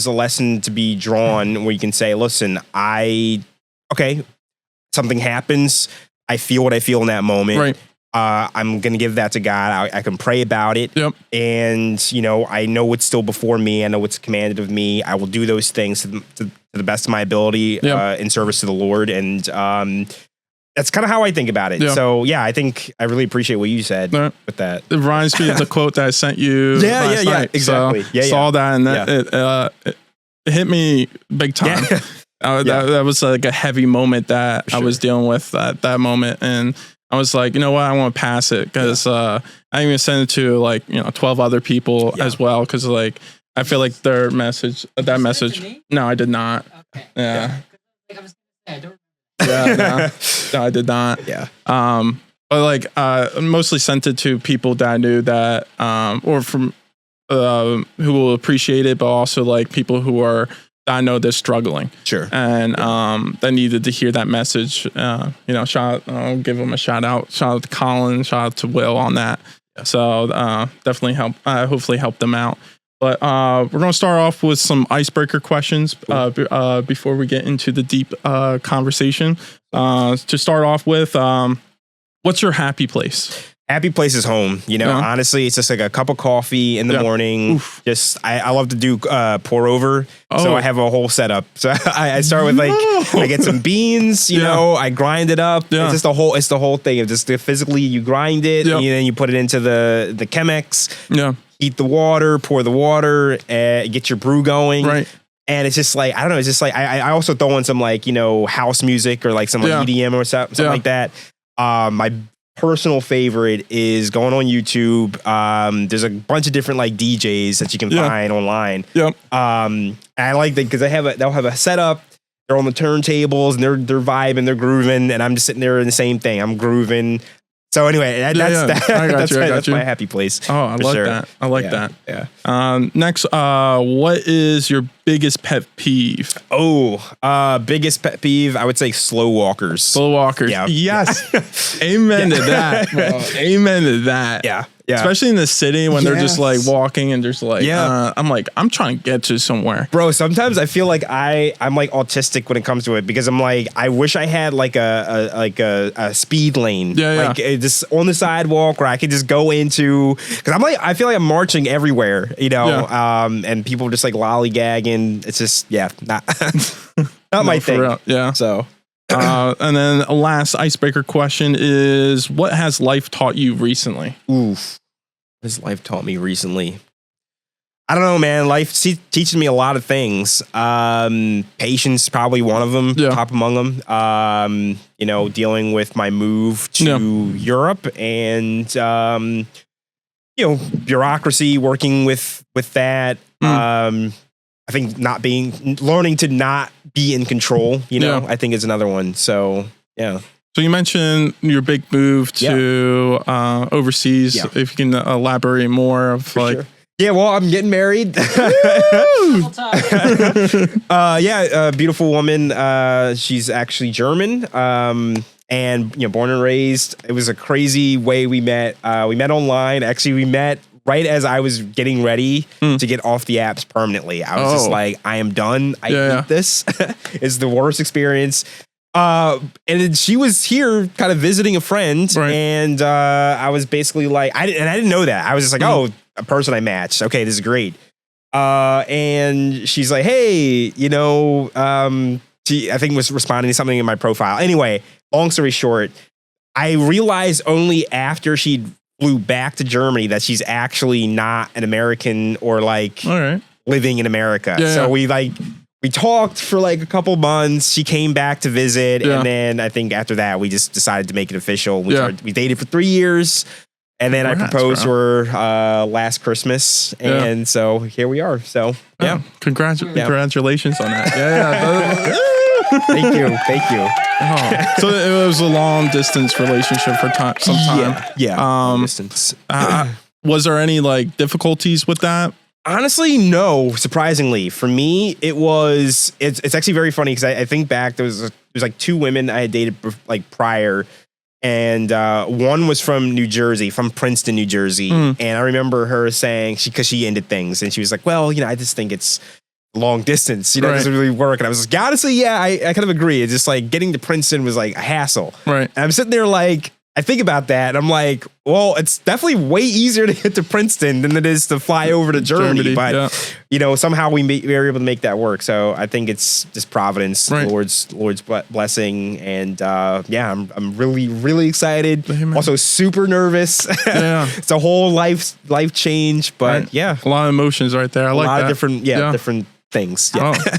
is a lesson to be drawn where you can say, listen, something happens. I feel what I feel in that moment. Right. I'm going to give that to God. I can pray about it. Yep. And, I know what's still before me. I know what's commanded of me. I will do those things to the best of my ability in service to the Lord. And that's kind of how I think about it. Yep. So, I think I really appreciate what you said with that. It reminds me of the quote that I sent you last night. Exactly. So, saw that, and it hit me big time. Yeah. That was like a heavy moment that I was dealing with at that moment. And I was like, you know what? I want to pass it because I even sent it to 12 other people as well. Because I feel like their message, No, I did not. Okay. Yeah. No, I did not. Yeah. But mostly sent it to people that I knew that, or from who will appreciate it, but also people who are. I know they're struggling. Sure. And they needed to hear that message. I'll give them a shout out. Shout out to Colin, shout out to Will on that. Yeah. So definitely hopefully help them out. But we're going to start off with some icebreaker questions before we get into the deep conversation. To start off with, what's your happy place? Happy place is home. Honestly, it's just like a cup of coffee in the morning. Oof. Just, I love to do pour over. So I have a whole setup. So I start with I get some beans, I grind it up. Yeah. It's just the whole thing of just physically you grind it and then you put it into the Chemex. Yeah. Heat the water, pour the water, get your brew going. Right. And it's just I don't know. It's just I also throw in some house music or some EDM or something like that. My personal favorite is going on YouTube. There's a bunch of different DJs that you can find online. Yep. And I like that because they'll have a setup. They're on the turntables and they're vibing, they're grooving, and I'm just sitting there in the same thing. I'm grooving. So anyway, that's my happy place. Oh, I like that. I like that. Yeah. Next, what is your biggest pet peeve? Biggest pet peeve, I would say slow walkers. Slow walkers. Yeah. Yes. Amen to that. Amen to that. Yeah. Yeah. Especially in the city when they're just walking and just I'm trying to get to somewhere. Bro, sometimes I feel like I'm autistic when it comes to it because I'm I wish I had a speed lane. Yeah. Just on the sidewalk where I could just go into, because I feel like I'm marching everywhere, and people just lollygagging. It's just, not my thing. Real. Yeah. So. And then a last icebreaker question is, what has life taught you recently? Oof. What has life taught me recently? I don't know, man. Life teaches me a lot of things. Patience, probably one of them, top among them. Dealing with my move to Europe and, bureaucracy, working with that. I think learning to not be in control, I think is another one. So, yeah. So you mentioned your big move to overseas. Yeah. If you can elaborate more of Sure. Yeah, well, I'm getting married. A beautiful woman. She's actually German. And born and raised. It was a crazy way we met. We met online. Actually, we met right as I was getting ready to get off the apps permanently. I was just I am done. I hate this. It's the worst experience. And then she was here kind of visiting a friend. Right. And I was basically I didn't know that. I was just a person I matched. Okay, this is great. And she's like, hey, she I think was responding to something in my profile. Anyway, long story short, I realized only after she flew back to Germany that she's actually not an American or living in America. Yeah, so we talked for a couple months. She came back to visit, and then I think after that we just decided to make it official. We dated for 3 years, and then I proposed to her last Christmas, and so here we are. So congratulations on that. Yeah. Thank you. Oh. So it was a long distance relationship for some time. Yeah. Distance. Was there any difficulties with that? Honestly, no. Surprisingly, for me, it's actually very funny because I think back there's 2 women I had dated prior, and one was from New Jersey, from Princeton, New Jersey, and I remember her saying because she ended things, and she was like, "Well, I just think it's long distance, you know, it doesn't really work. And I was like, honestly, yeah, I kind of agree. It's just like getting to Princeton was like a hassle. Right. And I'm sitting there like, I think about that and I'm like, well, it's definitely way easier to get to Princeton than it is to fly over to Germany. But, you know, somehow we were able to make that work. So I think it's just Providence, Lord's blessing. And yeah, I'm really, really excited. Amen. Also super nervous. Yeah. It's a whole life change, but yeah. A lot of emotions right there. I like that. A lot of different things. Yeah. Oh,